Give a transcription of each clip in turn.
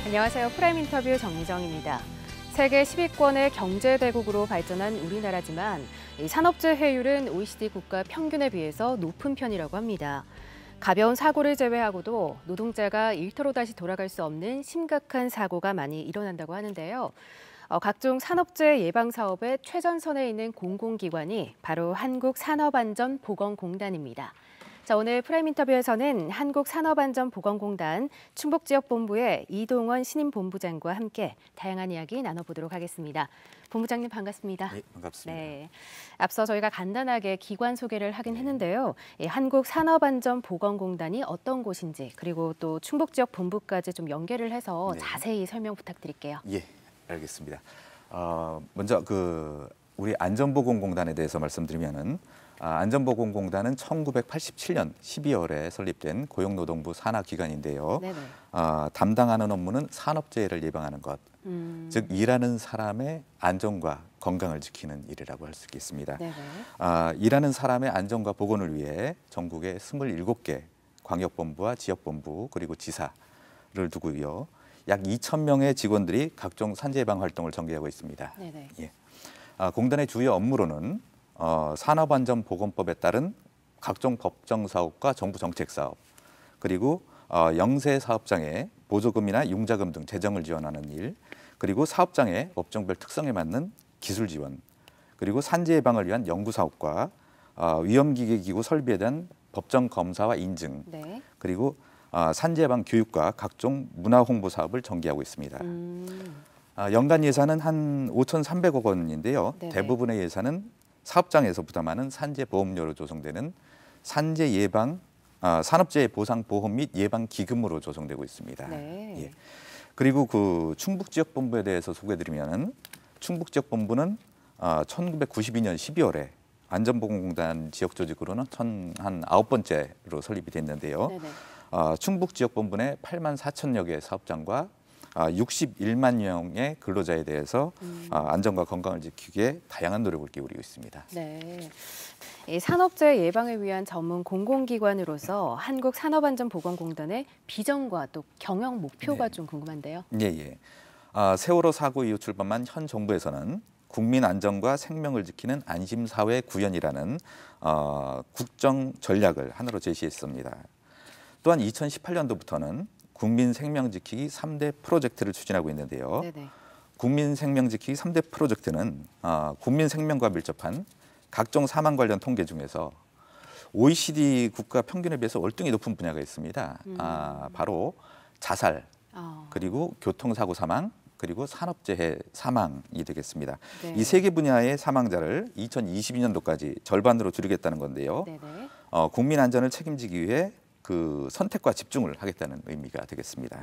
안녕하세요. 프라임 인터뷰 정미정입니다. 세계 10위권의 경제대국으로 발전한 우리나라지만 이 산업재해율은 OECD 국가 평균에 비해서 높은 편이라고 합니다. 가벼운 사고를 제외하고도 노동자가 일터로 다시 돌아갈 수 없는 심각한 사고가 많이 일어난다고 하는데요. 각종 산업재해 예방 사업의 최전선에 있는 공공기관이 바로 한국산업안전보건공단입니다. 자, 오늘 프라임 인터뷰에서는 한국산업안전보건공단 충북지역본부의 이동원 신임본부장과 함께 다양한 이야기 나눠보도록 하겠습니다. 본부장님 반갑습니다. 네, 반갑습니다. 네, 앞서 저희가 간단하게 기관 소개를 하긴 했는데요. 한국산업안전보건공단이 어떤 곳인지 그리고 또 충북지역본부까지 좀 연계를 해서 자세히 설명 부탁드릴게요. 예, 알겠습니다. 먼저 우리 안전보건공단에 대해서 말씀드리면은 안전보건공단은 1987년 12월에 설립된 고용노동부 산하기관인데요. 담당하는 업무는 산업재해를 예방하는 것, 즉 일하는 사람의 안전과 건강을 지키는 일이라고 할 수 있겠습니다. 일하는 사람의 안전과 보건을 위해 전국에 27개 광역본부와 지역본부 그리고 지사를 두고요. 약 2,000명의 직원들이 각종 산재 예방 활동을 전개하고 있습니다. 예. 공단의 주요 업무로는 산업안전보건법에 따른 각종 법정사업과 정부 정책사업, 그리고 영세사업장의 보조금이나 융자금 등 재정을 지원하는 일, 그리고 사업장의 업종별 특성에 맞는 기술 지원, 그리고 산재 예방을 위한 연구사업과 위험기계기구 설비에 대한 법정 검사와 인증, 그리고 산재 예방 교육과 각종 문화 홍보 사업을 전개하고 있습니다. 연간 예산은 한 5,300억 원인데요. 대부분의 예산은 사업장에서 부담하는 산재 보험료로 조성되는 산재 예방, 산업재해 보상 보험 및 예방 기금으로 조성되고 있습니다. 예. 그리고 충북지역본부에 대해서 소개드리면 충북지역본부는 1992년 12월에 안전보건공단 지역조직으로는 한 9번째로 설립이 됐는데요. 충북지역본부 내 8만 4천여 개의 사업장과 61만 명의 근로자에 대해서 안전과 건강을 지키기 위해 다양한 노력을 기울이고 있습니다. 네, 이 산업재해 예방을 위한 전문 공공기관으로서 한국산업안전보건공단의 비전과 또 경영 목표가 좀 궁금한데요. 세월호 사고 이후 출범한 현 정부에서는 국민 안전과 생명을 지키는 안심사회 구현이라는 국정 전략을 하나로 제시했습니다. 또한 2018년도부터는 국민 생명 지키기 3대 프로젝트를 추진하고 있는데요. 국민 생명 지키기 3대 프로젝트는 국민 생명과 밀접한 각종 사망 관련 통계 중에서 OECD 국가 평균에 비해서 월등히 높은 분야가 있습니다. 바로 자살, 그리고 교통사고 사망, 그리고 산업재해 사망이 되겠습니다. 이 세 개 분야의 사망자를 2022년도까지 절반으로 줄이겠다는 건데요. 국민 안전을 책임지기 위해 선택과 집중을 하겠다는 의미가 되겠습니다.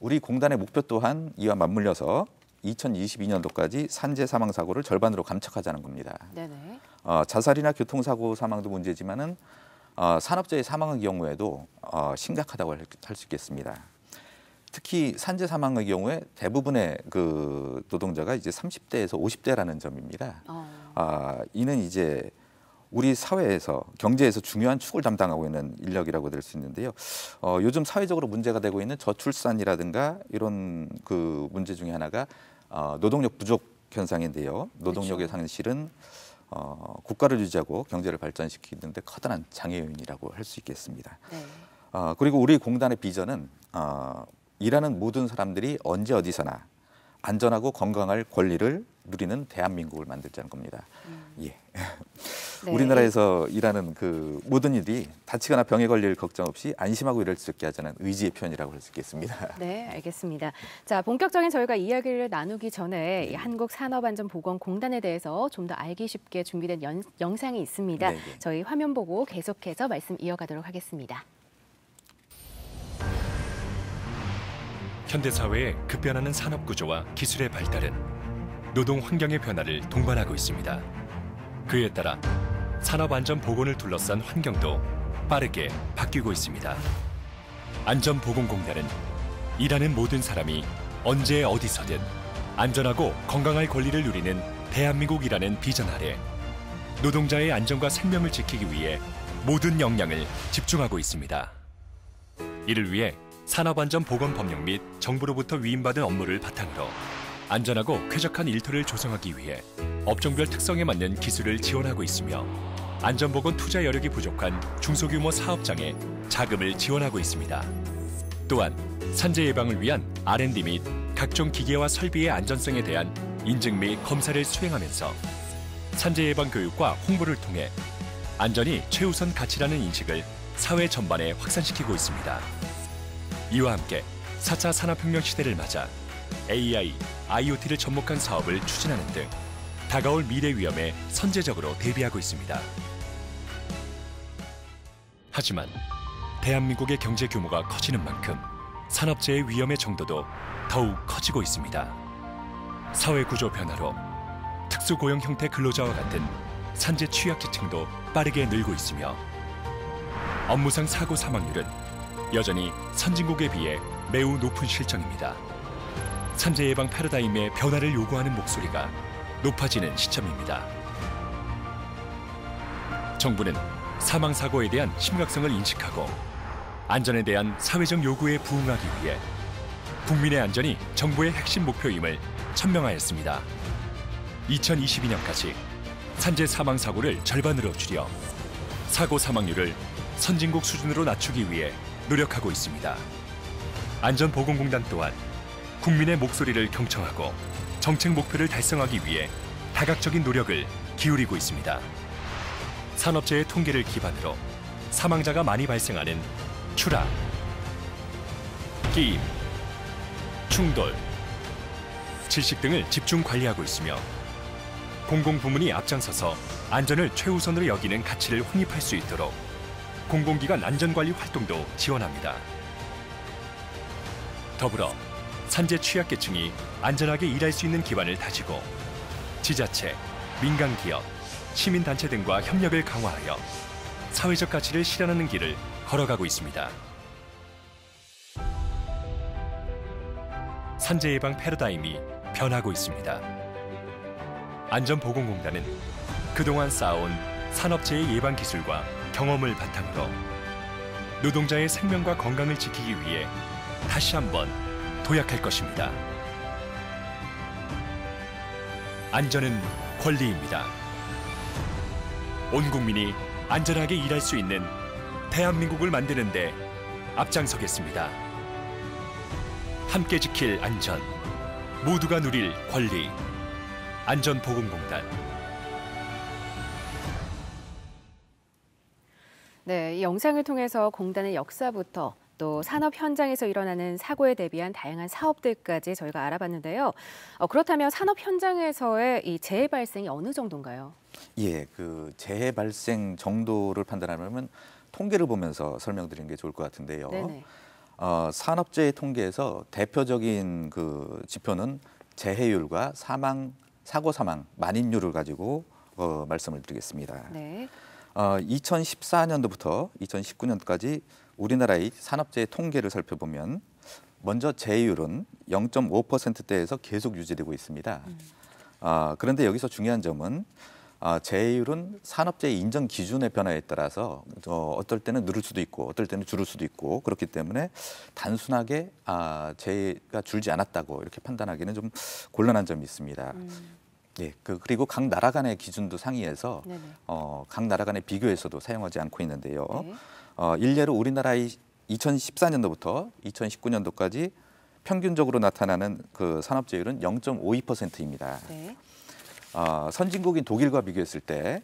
우리 공단의 목표 또한 이와 맞물려서 2022년도까지 산재 사망 사고를 절반으로 감축하자는 겁니다. 자살이나 교통사고 사망도 문제지만은 산업재해 사망의 경우에도 심각하다고 할 수 있겠습니다. 특히 산재 사망의 경우에 대부분의 노동자가 이제 30대에서 50대라는 점입니다. 이는 이제 우리 사회에서 경제에서 중요한 축을 담당하고 있는 인력이라고 될 수 있는데요. 요즘 사회적으로 문제가 되고 있는 저출산이라든가 이런 문제 중에 하나가 노동력 부족 현상인데요. 노동력의 상실은 국가를 유지하고 경제를 발전시키는 데 커다란 장애 요인이라고 할 수 있겠습니다. 그리고 우리 공단의 비전은 일하는 모든 사람들이 언제 어디서나 안전하고 건강할 권리를 누리는 대한민국을 만들자는 겁니다. 우리나라에서 일하는 모든 일이 다치거나 병에 걸릴 걱정 없이 안심하고 일할 수 있게 하자는 의지의 표현이라고 할 수 있겠습니다. 네, 알겠습니다. 자, 본격적인 저희가 이야기를 나누기 전에 이 한국산업안전보건공단에 대해서 좀 더 알기 쉽게 준비된 영상이 있습니다. 저희 화면 보고 계속해서 말씀 이어가도록 하겠습니다. 현대사회의 급변하는 산업구조와 기술의 발달은 노동 환경의 변화를 동반하고 있습니다. 그에 따라 산업안전보건을 둘러싼 환경도 빠르게 바뀌고 있습니다. 안전보건공단은 일하는 모든 사람이 언제 어디서든 안전하고 건강할 권리를 누리는 대한민국이라는 비전 아래 노동자의 안전과 생명을 지키기 위해 모든 역량을 집중하고 있습니다. 이를 위해 산업안전보건법령 및 정부로부터 위임받은 업무를 바탕으로 안전하고 쾌적한 일터를 조성하기 위해 업종별 특성에 맞는 기술을 지원하고 있으며 안전보건 투자 여력이 부족한 중소규모 사업장에 자금을 지원하고 있습니다. 또한 산재 예방을 위한 R&D 및 각종 기계와 설비의 안전성에 대한 인증 및 검사를 수행하면서 산재 예방 교육과 홍보를 통해 안전이 최우선 가치라는 인식을 사회 전반에 확산시키고 있습니다. 이와 함께 4차 산업혁명 시대를 맞아 AI, IoT를 접목한 사업을 추진하는 등 다가올 미래 위험에 선제적으로 대비하고 있습니다. 하지만 대한민국의 경제 규모가 커지는 만큼 산업재해 위험의 정도도 더욱 커지고 있습니다. 사회 구조 변화로 특수고용 형태 근로자와 같은 산재 취약계층도 빠르게 늘고 있으며 업무상 사고 사망률은 여전히 선진국에 비해 매우 높은 실정입니다. 산재 예방 패러다임의 변화를 요구하는 목소리가 높아지는 시점입니다. 정부는 사망사고에 대한 심각성을 인식하고 안전에 대한 사회적 요구에 부응하기 위해 국민의 안전이 정부의 핵심 목표임을 천명하였습니다. 2022년까지 산재 사망사고를 절반으로 줄여 사고 사망률을 선진국 수준으로 낮추기 위해 노력하고 있습니다. 안전보건공단 또한 국민의 목소리를 경청하고 정책 목표를 달성하기 위해 다각적인 노력을 기울이고 있습니다. 산업재해 통계를 기반으로 사망자가 많이 발생하는 추락, 끼임, 충돌, 질식 등을 집중 관리하고 있으며 공공부문이 앞장서서 안전을 최우선으로 여기는 가치를 확립할 수 있도록 공공기관 안전관리 활동도 지원합니다. 더불어 산재 취약계층이 안전하게 일할 수 있는 기반을 다지고 지자체, 민간기업, 시민단체 등과 협력을 강화하여 사회적 가치를 실현하는 길을 걸어가고 있습니다. 산재 예방 패러다임이 변하고 있습니다. 안전보건공단은 그동안 쌓아온 산업재해 예방 기술과 경험을 바탕으로 노동자의 생명과 건강을 지키기 위해 다시 한번 도약할 것입니다. 안전은 권리입니다. 온 국민이 안전하게 일할 수 있는 대한민국을 만드는 데 앞장서겠습니다. 함께 지킬 안전, 모두가 누릴 권리, 안전보건공단. 네, 이 영상을 통해서 공단의 역사부터 또 산업 현장에서 일어나는 사고에 대비한 다양한 사업들까지 저희가 알아봤는데요. 그렇다면 산업 현장에서의 이 재해 발생이 어느 정도인가요? 예, 그 재해 발생 정도를 판단하려면 통계를 보면서 설명드리는 게 좋을 것 같은데요. 네네. 산업재해 통계에서 대표적인 그 지표는 재해율과 사고 사망 만인율을 가지고 말씀을 드리겠습니다. 네. 2014년도부터 2019년까지 우리나라의 산업재해 통계를 살펴보면 먼저 재해율은 0.5%대에서 계속 유지되고 있습니다. 그런데 여기서 중요한 점은 재해율은 산업재해 인정 기준의 변화에 따라서 어떨 때는 늘을 수도 있고 어떨 때는 줄을 수도 있고 그렇기 때문에 단순하게 재해가 줄지 않았다고 이렇게 판단하기는 좀 곤란한 점이 있습니다. 예, 그리고 각 나라 간의 기준도 상이해서 각 나라 간의 비교에서도 사용하지 않고 있는데요. 네. 일례로 우리나라의 2014년도부터 2019년도까지 평균적으로 나타나는 그 산업재해율은 0.52%입니다. 네. 선진국인 독일과 비교했을 때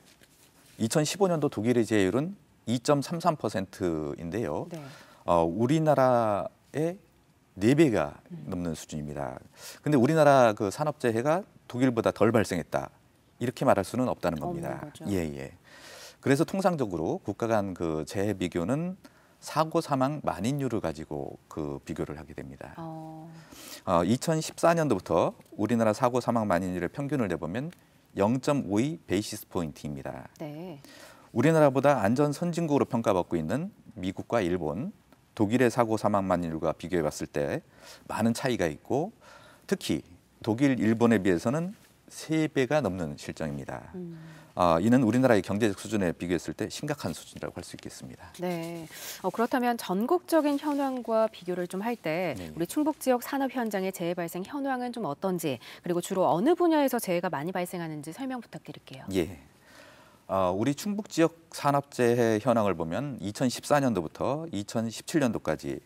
2015년도 독일의 재해율은 2.33%인데요. 네. 우리나라의 4배가 넘는 수준입니다. 근데 우리나라 그 산업재해가 독일보다 덜 발생했다. 이렇게 말할 수는 없다는 겁니다. 예. 그래서 통상적으로 국가 간 그 재해 비교는 사고 사망 만인율을 가지고 그 비교를 하게 됩니다. 2014년도부터 우리나라 사고 사망 만인율의 평균을 내보면 0.52 베이시스 포인트입니다. 네. 우리나라보다 안전 선진국으로 평가받고 있는 미국과 일본, 독일의 사고 사망 만인율과 비교해 봤을 때 많은 차이가 있고 특히 독일, 일본에 비해서는 3배가 넘는 실정입니다. 이는 우리나라의 경제적 수준에 비교했을 때 심각한 수준이라고 할 수 있겠습니다. 네. 그렇다면 전국적인 현황과 비교를 좀 할 때 네. 우리 충북 지역 산업 현장의 재해 발생 현황은 좀 어떤지, 그리고 주로 어느 분야에서 재해가 많이 발생하는지 설명 부탁드릴게요. 예. 우리 충북 지역 산업재해 현황을 보면 2014년도부터 2017년도까지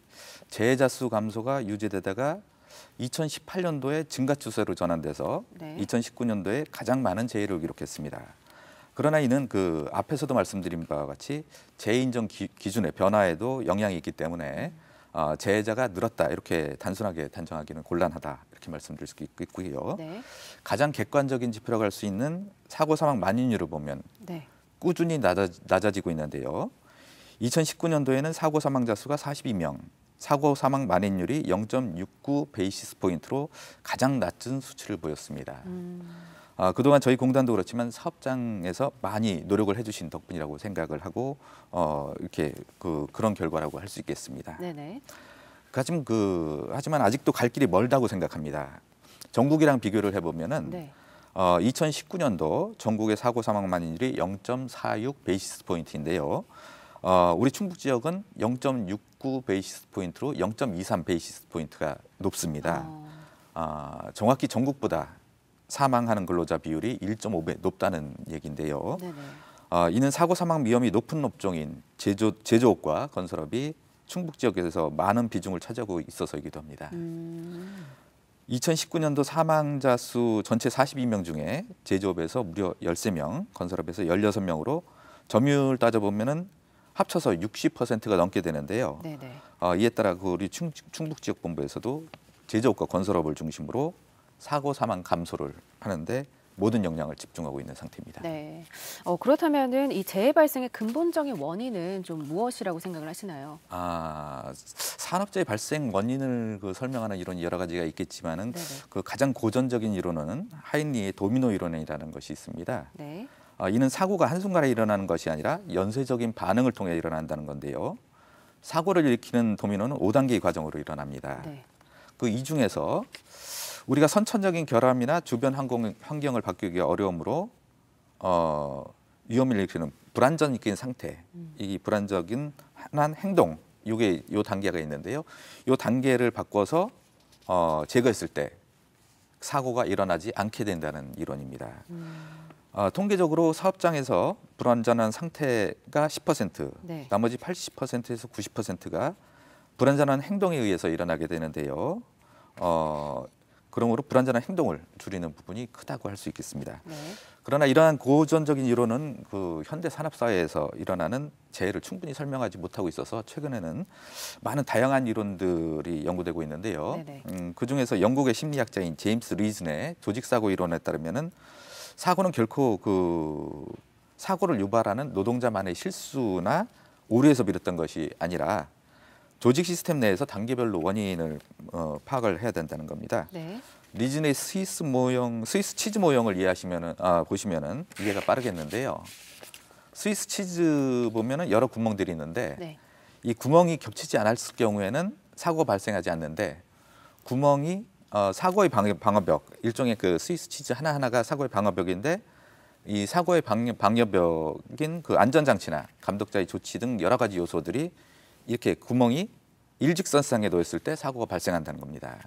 재해자 수 감소가 유지되다가 2018년도에 증가 추세로 전환돼서 네. 2019년도에 가장 많은 재해를 기록했습니다. 그러나 이는 그 앞에서도 말씀드린 바와 같이 재해 인정 기준의 변화에도 영향이 있기 때문에 재해자가 늘었다 이렇게 단순하게 단정하기는 곤란하다 이렇게 말씀드릴 수 있고요. 네. 가장 객관적인 지표라고 할 수 있는 사고 사망 만인율을 보면 네. 꾸준히 낮아지고 있는데요. 2019년도에는 사고 사망자 수가 42명, 사고 사망 만인율이 0.69 베이시스 포인트로 가장 낮은 수치를 보였습니다. 그동안 저희 공단도 그렇지만 사업장에서 많이 노력을 해주신 덕분이라고 생각을 하고 이렇게 그런 결과라고 할 수 있겠습니다. 네네. 하지만 아직도 갈 길이 멀다고 생각합니다. 전국이랑 비교를 해보면은 네. 2019년도 전국의 사고 사망 만인율이 0.46 베이시스 포인트인데요. 우리 충북 지역은 0.69 베이시스 포인트로 0.23 베이시스 포인트가 높습니다. 정확히 전국보다 사망하는 근로자 비율이 1.5배 높다는 얘기인데요. 네네. 이는 사고 사망 위험이 높은 업종인 제조업과 건설업이 충북 지역에서 많은 비중을 차지하고 있어서이기도 합니다. 2019년도 사망자 수 전체 42명 중에 제조업에서 무려 13명, 건설업에서 16명으로 점유율 따져보면은 합쳐서 60%가 넘게 되는데요. 네네. 이에 따라 우리 충북 지역 본부에서도 제조업과 건설업을 중심으로 사고 사망 감소를 하는데 모든 역량을 집중하고 있는 상태입니다. 네. 그렇다면은 이 재해 발생의 근본적인 원인은 좀 무엇이라고 생각을 하시나요? 산업재해 발생 원인을 설명하는 이론이 여러 가지가 있겠지만은 네네. 그 가장 고전적인 이론은 하인리의 도미노 이론이라는 것이 있습니다. 네. 이는 사고가 한순간에 일어나는 것이 아니라 연쇄적인 반응을 통해 일어난다는 건데요. 사고를 일으키는 도미노는 5단계의 과정으로 일어납니다. 네. 그 이 중에서 우리가 선천적인 결함이나 주변 환경을 바꾸기 어려움으로 위험을 일으키는 불안전적인 상태, 이 불안적인 한 행동, 이게 요 단계가 있는데요. 요 단계를 바꿔서 제거했을 때 사고가 일어나지 않게 된다는 이론입니다. 통계적으로 사업장에서 불안전한 상태가 10%, 네. 나머지 80%에서 90%가 불안전한 행동에 의해서 일어나게 되는데요. 그러므로 불안전한 행동을 줄이는 부분이 크다고 할 수 있겠습니다. 네. 그러나 이러한 고전적인 이론은 그 현대 산업 사회에서 일어나는 재해를 충분히 설명하지 못하고 있어서 최근에는 많은 다양한 이론들이 연구되고 있는데요. 그 중에서 영국의 심리학자인 제임스 리즌의 조직사고 이론에 따르면은 사고는 결코 사고를 유발하는 노동자만의 실수나 오류에서 비롯된 것이 아니라 조직 시스템 내에서 단계별로 원인을 파악을 해야 된다는 겁니다. 네. 리즌의 스위스 치즈 모형을 보시면은 이해가 빠르겠는데요. 스위스 치즈 보면은 여러 구멍들이 있는데 네. 이 구멍이 겹치지 않았을 경우에는 사고가 발생하지 않는데 구멍이 사고의 방어벽, 일종의 그 스위스 치즈 하나하나가 사고의 방어벽인데 이 사고의 방어벽인 그 안전장치나 감독자의 조치 등 여러 가지 요소들이 이렇게 구멍이 일직선상에 놓였을 때 사고가 발생한다는 겁니다.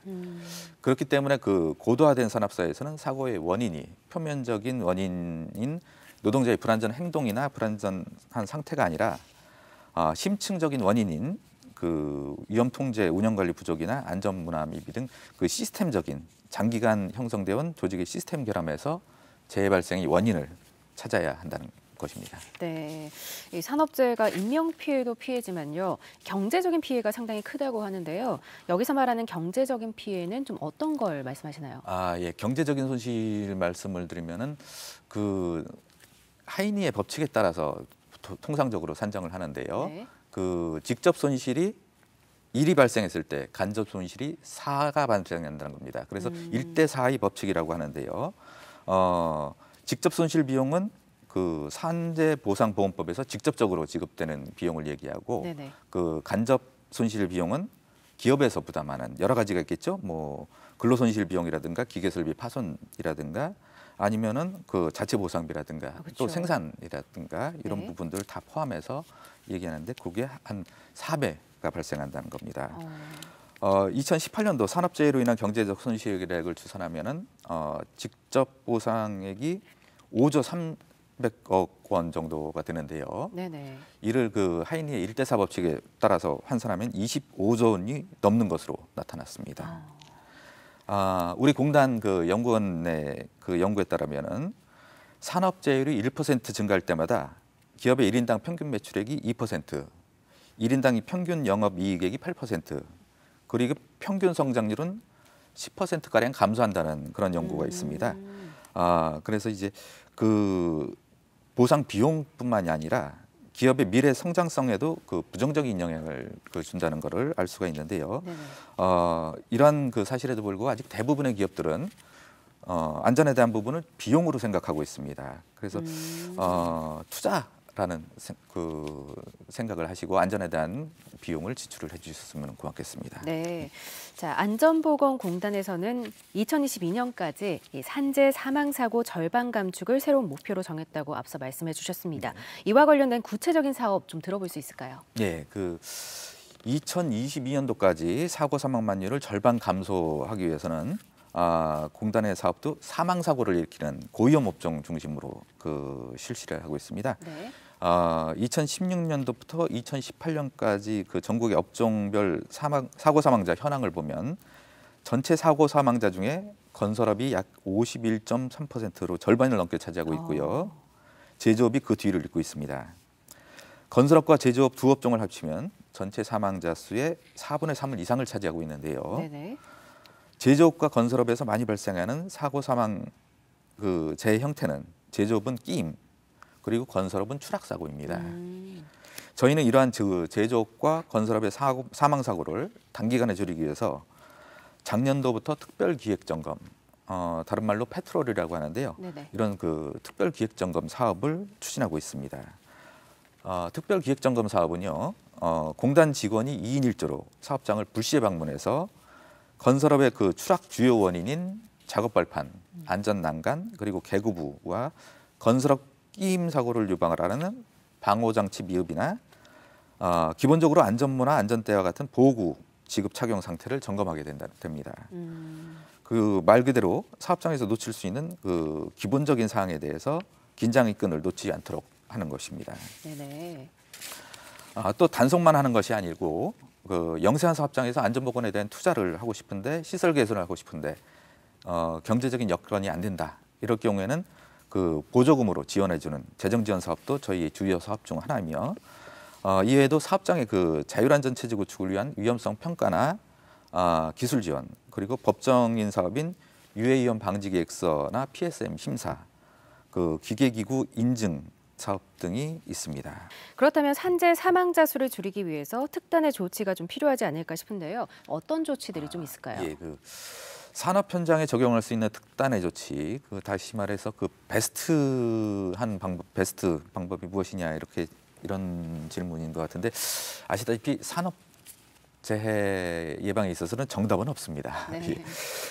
그렇기 때문에 그 고도화된 산업사회에서는 사고의 원인이 표면적인 원인인 노동자의 불안전 행동이나 불안전한 상태가 아니라 심층적인 원인인 그 위험 통제, 운영 관리 부족이나 안전 문화 미비 등 그 시스템적인 장기간 형성되어 온 조직의 시스템 결함에서 재해 발생의 원인을 찾아야 한다는 것입니다. 네, 이 산업재해가 인명 피해도 피해지만요, 경제적인 피해가 상당히 크다고 하는데요. 여기서 말하는 경제적인 피해는 좀 어떤 걸 말씀하시나요? 예, 경제적인 손실 말씀을 드리면은 그 하이니의 법칙에 따라서 통상적으로 산정을 하는데요. 네. 그 직접 손실이 1이 발생했을 때 간접 손실이 4가 발생한다는 겁니다. 그래서 1대 4의 법칙이라고 하는데요. 직접 손실 비용은 그 산재보상보험법에서 직접적으로 지급되는 비용을 얘기하고 네네. 그 간접 손실 비용은 기업에서 부담하는 여러 가지가 있겠죠. 뭐 근로손실 비용이라든가 기계설비 파손이라든가 아니면은 그 자체 보상비라든가 그렇죠. 또 생산이라든가 이런 네. 부분들을 다 포함해서 얘기하는데 그게 한 4배가 발생한다는 겁니다. 2018년도 산업재해로 인한 경제적 손실액을 추산하면은 직접 보상액이 5조 300억 원 정도가 되는데요. 네네. 이를 그 하이니의 일대사 법칙에 따라서 환산하면 25조 원이 넘는 것으로 나타났습니다. 우리 공단 그 연구원의 그 연구에 따르면은 산업재해율이 1% 증가할 때마다 기업의 1인당 평균 매출액이 2%, 1인당 평균 영업이익액이 8%, 그리고 평균 성장률은 10%가량 감소한다는 그런 연구가 있습니다. 그래서 이제 그 보상 비용뿐만이 아니라 기업의 미래 성장성에도 그 부정적인 영향을 준다는 것을 알 수가 있는데요. 이러한 그 사실에도 불구하고 아직 대부분의 기업들은 안전에 대한 부분을 비용으로 생각하고 있습니다. 그래서 투자라는 생각을 하시고 안전에 대한 비용을 지출을 해주셨으면 고맙겠습니다. 네. 자, 안전보건공단에서는 2022년까지 이 산재 사망사고 절반 감축을 새로운 목표로 정했다고 앞서 말씀해 주셨습니다. 이와 관련된 구체적인 사업 좀 들어볼 수 있을까요? 네, 그 2022년도까지 사고 사망만율을 절반 감소하기 위해서는 공단의 사업도 사망 사고를 일으키는 고위험 업종 중심으로 그 실시를 하고 있습니다. 네. 2016년도부터 2018년까지 그 전국의 업종별 사고 사망자 현황을 보면 전체 사고 사망자 중에 건설업이 약 51.3%로 절반을 넘게 차지하고 있고요. 제조업이 그 뒤를 잇고 있습니다. 건설업과 제조업 두 업종을 합치면 전체 사망자 수의 4분의 3을 이상을 차지하고 있는데요. 네네. 제조업과 건설업에서 많이 발생하는 사고 사망 그 재해 형태는 제조업은 끼임, 그리고 건설업은 추락 사고입니다. 저희는 이러한 제조업과 건설업의 사망 사고를 단기간에 줄이기 위해서 작년도부터 특별 기획 점검, 다른 말로 패트롤이라고 하는데요. 네네. 이런 그 특별 기획 점검 사업을 추진하고 있습니다. 특별 기획 점검 사업은요, 공단 직원이 2인 1조로 사업장을 불시에 방문해서 건설업의 그 추락 주요 원인인 작업 발판, 안전 난간, 그리고 개구부와 건설업 끼임 사고를 유방을 하는 방호 장치 미흡이나 기본적으로 안전모나 안전대와 같은 보호구 지급 착용 상태를 점검하게 됩니다. 그 말 그대로 사업장에서 놓칠 수 있는 그 기본적인 사항에 대해서 긴장의 끈을 놓지 않도록 하는 것입니다. 네네. 또 단속만 하는 것이 아니고 그 영세한 사업장에서 안전보건에 대한 투자를 하고 싶은데 시설 개선을 하고 싶은데 경제적인 여건이 안 된다. 이럴 경우에는 그 보조금으로 지원해주는 재정 지원 사업도 저희의 주요 사업 중 하나이며 이외에도 사업장의 그 자율안전 체제 구축을 위한 위험성 평가나 기술 지원, 그리고 법정인 사업인 유해위험 방지 계획서나 PSM 심사, 그 기계기구 인증 사업 등이 있습니다. 그렇다면 산재 사망자 수를 줄이기 위해서 특단의 조치가 좀 필요하지 않을까 싶은데요. 어떤 조치들이 좀 있을까요? 예, 그 산업 현장에 적용할 수 있는 특단의 조치, 그 다시 말해서 그 베스트 방법이 무엇이냐 이런 질문인 것 같은데 아시다시피 산업 재해 예방에 있어서는 정답은 없습니다. 네.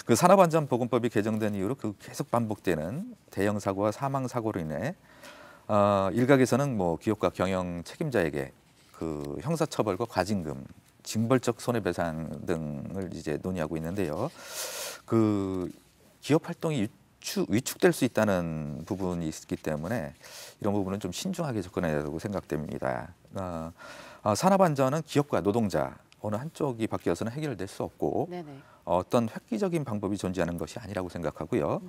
그 산업안전보건법이 개정된 이후로 그 계속 반복되는 대형 사고와 사망 사고로 인해 일각에서는 뭐 기업과 경영 책임자에게 그 형사처벌과 과징금, 징벌적 손해배상 등을 이제 논의하고 있는데요. 그 기업 활동이 위축될 수 있다는 부분이 있기 때문에 이런 부분은 좀 신중하게 접근해야 된다고 생각됩니다. 산업안전은 기업과 노동자 어느 한쪽이 바뀌어서는 해결될 수 없고 네네. 어떤 획기적인 방법이 존재하는 것이 아니라고 생각하고요.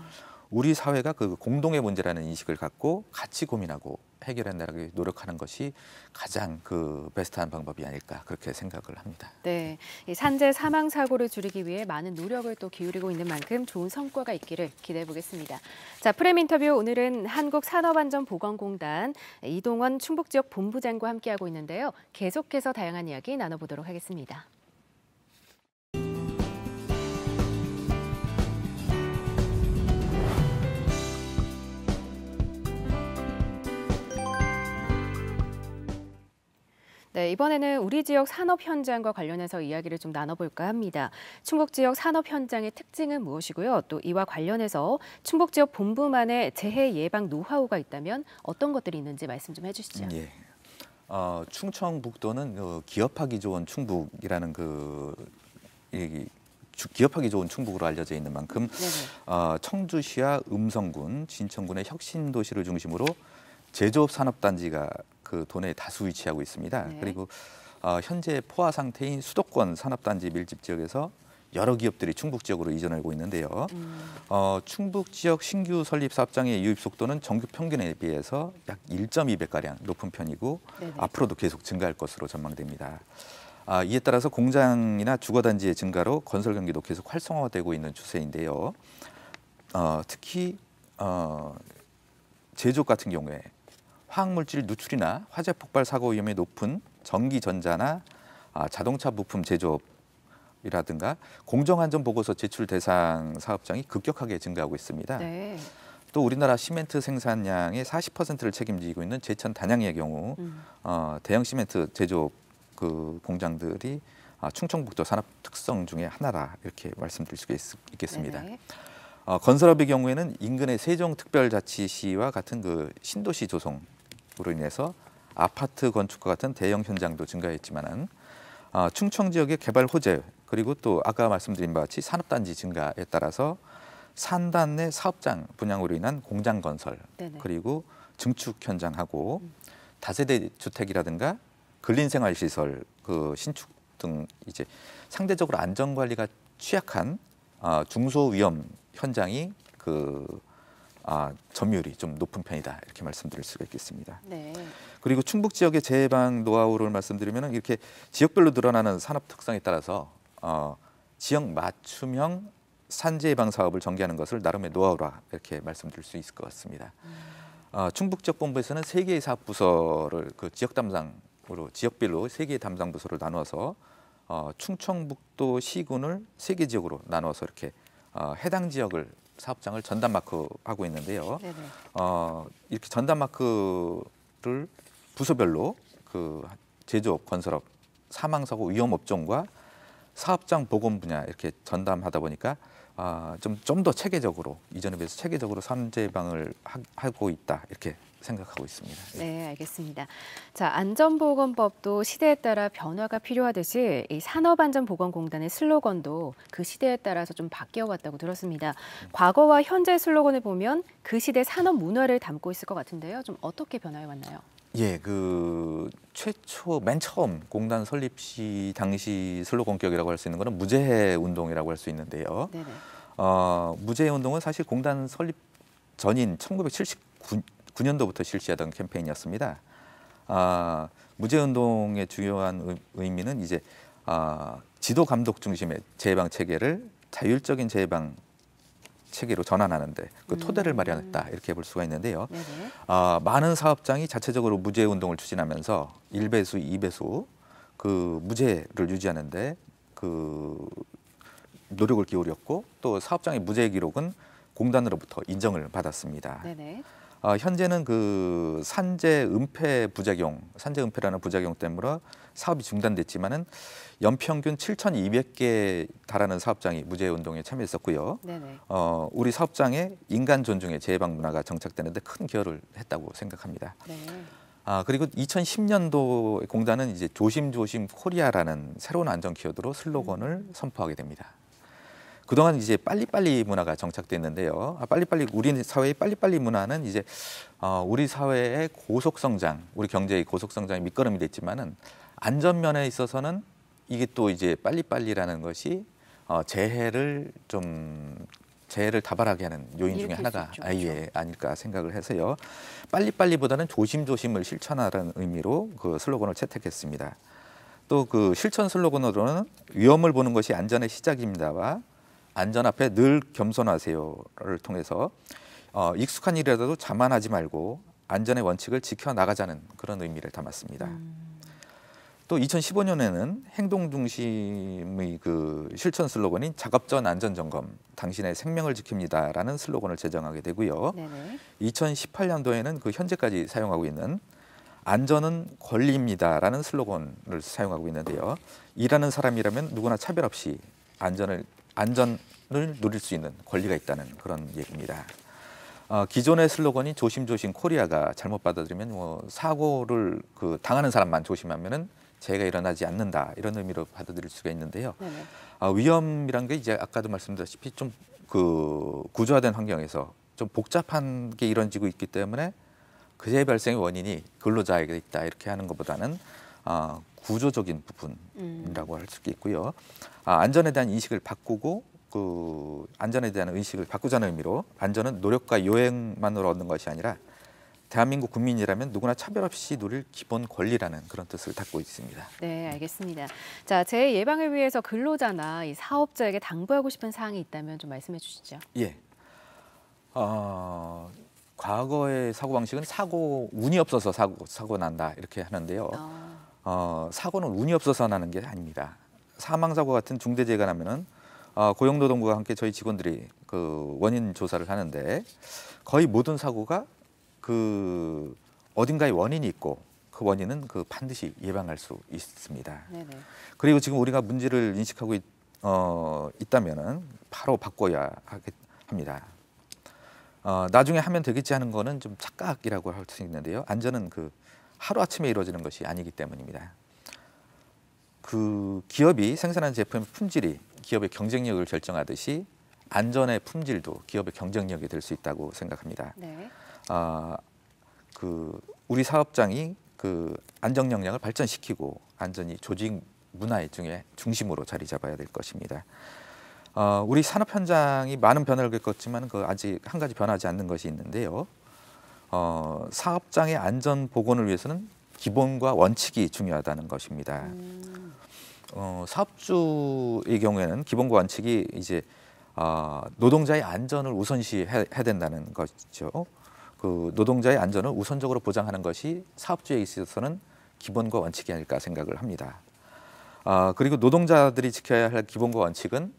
우리 사회가 그 공동의 문제라는 인식을 갖고 같이 고민하고 해결해 나가기 노력하는 것이 가장 그 베스트한 방법이 아닐까 그렇게 생각을 합니다. 네, 이 산재 사망 사고를 줄이기 위해 많은 노력을 또 기울이고 있는 만큼 좋은 성과가 있기를 기대해 보겠습니다. 자, 프렘 인터뷰 오늘은 한국산업안전보건공단 이동원 충북지역 본부장과 함께하고 있는데요. 계속해서 다양한 이야기 나눠보도록 하겠습니다. 네, 이번에는 우리 지역 산업 현장과 관련해서 이야기를 좀 나눠볼까 합니다. 충북 지역 산업 현장의 특징은 무엇이고요? 또 이와 관련해서 충북 지역 본부만의 재해 예방 노하우가 있다면 어떤 것들이 있는지 말씀 좀 해주시죠. 예. 충청북도는 기업하기 좋은 충북이라는 기업하기 좋은 충북으로 알려져 있는 만큼 청주시와 음성군, 진천군의 혁신 도시를 중심으로 제조업 산업단지가 그 도내에 다수 위치하고 있습니다. 네. 그리고 현재 포화 상태인 수도권 산업단지 밀집 지역에서 여러 기업들이 충북 지역으로 이전하고 있는데요. 충북 지역 신규 설립 사업장의 유입 속도는 전국 평균에 비해서 약 1.2배가량 높은 편이고 네네. 앞으로도 계속 증가할 것으로 전망됩니다. 이에 따라서 공장이나 주거단지의 증가로 건설 경기도 계속 활성화되고 있는 추세인데요. 특히 제조업 같은 경우에 화학물질 누출이나 화재 폭발 사고 위험이 높은 전기 전자나 자동차 부품 제조업이라든가 공정안전 보고서 제출 대상 사업장이 급격하게 증가하고 있습니다. 네. 또 우리나라 시멘트 생산량의 40%를 책임지고 있는 제천 단양의 경우 대형 시멘트 제조업 그 공장들이 충청북도 산업 특성 중에 하나라 이렇게 말씀드릴 수 있겠습니다. 네네. 건설업의 경우에는 인근의 세종특별자치시와 같은 그 신도시 조성으로 인해서 아파트 건축과 같은 대형 현장도 증가했지만은 충청 지역의 개발 호재 그리고 또 아까 말씀드린 바와 같이 산업단지 증가에 따라서 산단 내 사업장 분양으로 인한 공장 건설 네네. 그리고 증축 현장하고 다세대 주택이라든가 근린생활시설 그 신축 등 이제 상대적으로 안전 관리가 취약한 중소위험 현장이 점유율이 좀 높은 편이다 이렇게 말씀드릴 수가 있겠습니다. 네. 그리고 충북 지역의 재해 예방 노하우를 말씀드리면 이렇게 지역별로 늘어나는 산업 특성에 따라서 지역 맞춤형 산재 예방 사업을 전개하는 것을 나름의 노하우라 이렇게 말씀드릴 수 있을 것 같습니다. 충북 지역 본부에서는 3개의 사업 부서를 그 지역 담당으로 지역별로 3개의 담당 부서를 나눠서 충청북도 시군을 3개 지역으로 나눠서 이렇게 해당 지역을 사업장을 전담 마크하고 있는데요. 네네. 이렇게 전담 마크를 부서별로 그 제조업, 건설업, 사망사고 위험 업종과 사업장 보건 분야 이렇게 전담하다 보니까 좀 더 체계적으로 이전에 비해서 체계적으로 산재 예방을 하고 있다 이렇게 생각하고 있습니다. 네, 알겠습니다. 자, 안전보건법도 시대에 따라 변화가 필요하듯이 이 산업안전보건공단의 슬로건도 그 시대에 따라서 좀 바뀌어왔다고 들었습니다. 과거와 현재 슬로건을 보면 그 시대 산업 문화를 담고 있을 것 같은데요. 좀 어떻게 변화해 왔나요? 예, 맨 처음 공단 설립 시 당시 슬로건격이라고 할 수 있는 것은 무재해 운동이라고 할 수 있는데요. 네네. 무재해 운동은 사실 공단 설립 전인 1979년도부터 실시하던 캠페인이었습니다. 무재해 운동의 주요한 의미는 이제 지도 감독 중심의 재해방 체계를 자율적인 재해방 체계로 전환하는데 그 토대를 마련했다 이렇게 볼 수가 있는데요. 네네. 많은 사업장이 자체적으로 무재해 운동을 추진하면서 1배수, 2배수 그 무재해를 유지하는데 그 노력을 기울였고 또 사업장의 무재해 기록은 공단으로부터 인정을 받았습니다. 네네. 현재는 그 산재 은폐라는 부작용 때문에 사업이 중단됐지만은 연평균 7,200개 달하는 사업장이 무재해 운동에 참여했었고요. 네네. 우리 사업장에 인간 존중의 재해방 문화가 정착되는데 큰 기여를 했다고 생각합니다. 네. 그리고 2010년도 공단은 이제 조심조심 코리아라는 새로운 안전 키워드로 슬로건을 선포하게 됩니다. 그동안 이제 빨리빨리 문화가 정착됐는데요. 우리 사회의 빨리빨리 문화는 이제 우리 사회의 고속성장, 우리 경제의 고속성장의 밑거름이 됐지만은 안전면에 있어서는 이게 또 이제 빨리빨리라는 것이 재해를 다발하게 하는 요인 중에 하나가 아닐까 생각을 해서요. 빨리빨리보다는 조심조심을 실천하라는 의미로 그 슬로건을 채택했습니다. 또 그 실천 슬로건으로는 위험을 보는 것이 안전의 시작입니다와 안전 앞에 늘 겸손하세요를 통해서 익숙한 일이라도 자만하지 말고 안전의 원칙을 지켜나가자는 그런 의미를 담았습니다. 또 2015년에는 행동 중심의 그 실천 슬로건인 작업 전 안전 점검, 당신의 생명을 지킵니다라는 슬로건을 제정하게 되고요. 네네. 2018년도에는 그 현재까지 사용하고 있는 안전은 권리입니다라는 슬로건을 사용하고 있는데요. 일하는 사람이라면 누구나 차별 없이 안전을 누릴 수 있는 권리가 있다는 그런 얘기입니다. 기존의 슬로건이 조심조심 코리아가 잘못 받아들이면 뭐 사고를 당하는 사람만 조심하면은 재해가 일어나지 않는다 이런 의미로 받아들일 수가 있는데요. 위험이란 게 이제 아까도 말씀드렸다시피 좀 구조화된 환경에서 좀 복잡한 게 이루어지고 있기 때문에 그재해 발생의 원인이 근로자에게 있다 이렇게 하는 것보다는 구조적인 부분이라고 할 수 있고요. 안전에 대한 인식을 바꾸고 안전에 대한 의식을 바꾸자는 의미로 안전은 노력과 요행만으로 얻는 것이 아니라 대한민국 국민이라면 누구나 차별 없이 누릴 기본 권리라는 그런 뜻을 담고 있습니다. 네, 알겠습니다. 자, 재해 예방을 위해서 근로자나 이 사업자에게 당부하고 싶은 사항이 있다면 좀 말씀해 주시죠. 예. 과거의 사고방식은 운이 없어서 사고 난다 이렇게 하는데요. 사고는 운이 없어서 나는 게 아닙니다. 사망사고 같은 중대재해가 나면은 고용노동부와 함께 저희 직원들이 원인 조사를 하는데 거의 모든 사고가 어딘가에 원인이 있고 그 원인은 반드시 예방할 수 있습니다. 네네. 그리고 지금 우리가 문제를 인식하고 있다면은 바로 바꿔야 합니다. 나중에 하면 되겠지 하는 거는 좀 착각이라고 할 수 있는데요. 안전은 하루아침에 이루어지는 것이 아니기 때문입니다. 기업이 생산하는 제품의 품질이 기업의 경쟁력을 결정하듯이 안전의 품질도 기업의 경쟁력이 될 수 있다고 생각합니다. 네. 우리 사업장이 안전 역량을 발전시키고 안전이 조직 문화의 중심으로 자리 잡아야 될 것입니다. 우리 산업 현장이 많은 변화를 겪었지만 아직 한 가지 변하지 않는 것이 있는데요. 사업장의 안전 보건을 위해서는 기본과 원칙이 중요하다는 것입니다. 사업주의 경우에는 기본과 원칙이 이제 노동자의 안전을 우선시해야 된다는 것이죠. 노동자의 안전을 우선적으로 보장하는 것이 사업주에 있어서는 기본과 원칙이 아닐까 생각을 합니다. 그리고 노동자들이 지켜야 할 기본과 원칙은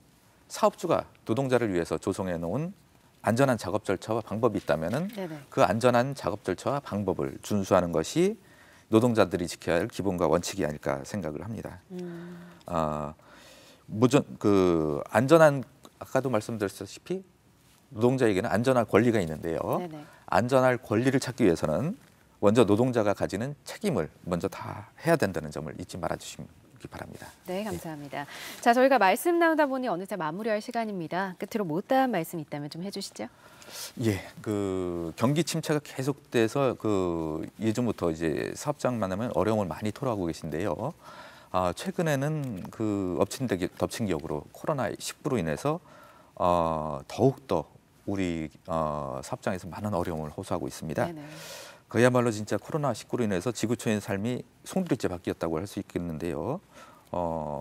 사업주가 노동자를 위해서 조성해 놓은 안전한 작업 절차와 방법이 있다면은 그 안전한 작업 절차와 방법을 준수하는 것이 노동자들이 지켜야 할 기본과 원칙이 아닐까 생각을 합니다. 안전한 아까도 말씀드렸다시피 노동자에게는 안전할 권리가 있는데요. 네네. 안전할 권리를 찾기 위해서는 먼저 노동자가 가지는 책임을 먼저 다 해야 된다는 점을 잊지 말아 주시기 바랍니다. 네, 감사합니다. 자, 저희가 말씀 나누다 보니 어느새 마무리할 시간입니다. 끝으로 못다한 말씀 있다면 좀 해주시죠. 예, 경기 침체가 계속돼서 예전부터 이제 사업장 만나면 어려움을 많이 토로하고 계신데요. 최근에는 덮친 격으로 코로나19로 인해서 더욱더 우리 사업장에서 많은 어려움을 호소하고 있습니다. 네네. 그야말로 진짜 코로나19로 인해서 지구촌의 삶이 송두리째 바뀌었다고 할 수 있겠는데요.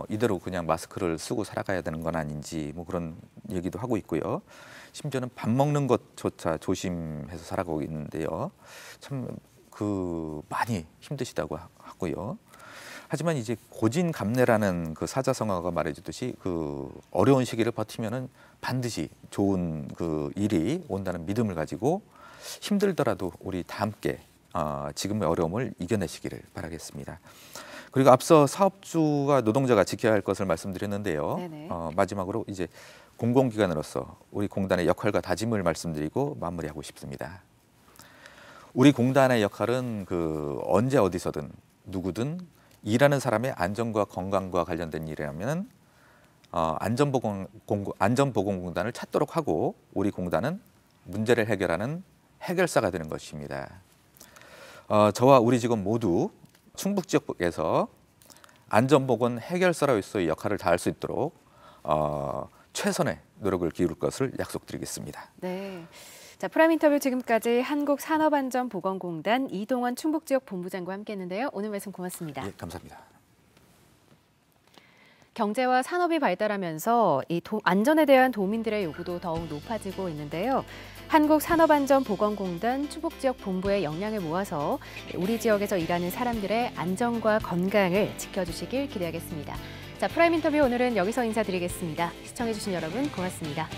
이대로 그냥 마스크를 쓰고 살아가야 되는 건 아닌지 뭐 그런 얘기도 하고 있고요. 심지어는 밥 먹는 것조차 조심해서 살아가고 있는데요. 참 많이 힘드시다고 하고요. 하지만 이제 고진감래라는 사자성어가 말해주듯이 어려운 시기를 버티면은 반드시 좋은 일이 온다는 믿음을 가지고 힘들더라도 우리 다 함께 지금의 어려움을 이겨내시기를 바라겠습니다. 그리고 앞서 사업주와 노동자가 지켜야 할 것을 말씀드렸는데요. 마지막으로 이제 공공기관으로서 우리 공단의 역할과 다짐을 말씀드리고 마무리하고 싶습니다. 우리 공단의 역할은 언제 어디서든 누구든 일하는 사람의 안전과 건강과 관련된 일이라면 안전보건공단을 찾도록 하고 우리 공단은 문제를 해결하는 해결사가 되는 것입니다. 저와 우리 직원 모두 충북 지역에서 안전보건 해결사로서의 역할을 다할 수 있도록 최선의 노력을 기울일 것을 약속드리겠습니다. 네. 자, 프라임 인터뷰 지금까지 한국산업안전보건공단 이동원 충북지역 본부장과 함께했는데요. 오늘 말씀 고맙습니다. 예, 감사합니다. 경제와 산업이 발달하면서 안전에 대한 도민들의 요구도 더욱 높아지고 있는데요. 한국산업안전보건공단 충북지역 본부의 역량을 모아서 우리 지역에서 일하는 사람들의 안전과 건강을 지켜주시길 기대하겠습니다. 자, 프라임 인터뷰 오늘은 여기서 인사드리겠습니다. 시청해주신 여러분 고맙습니다.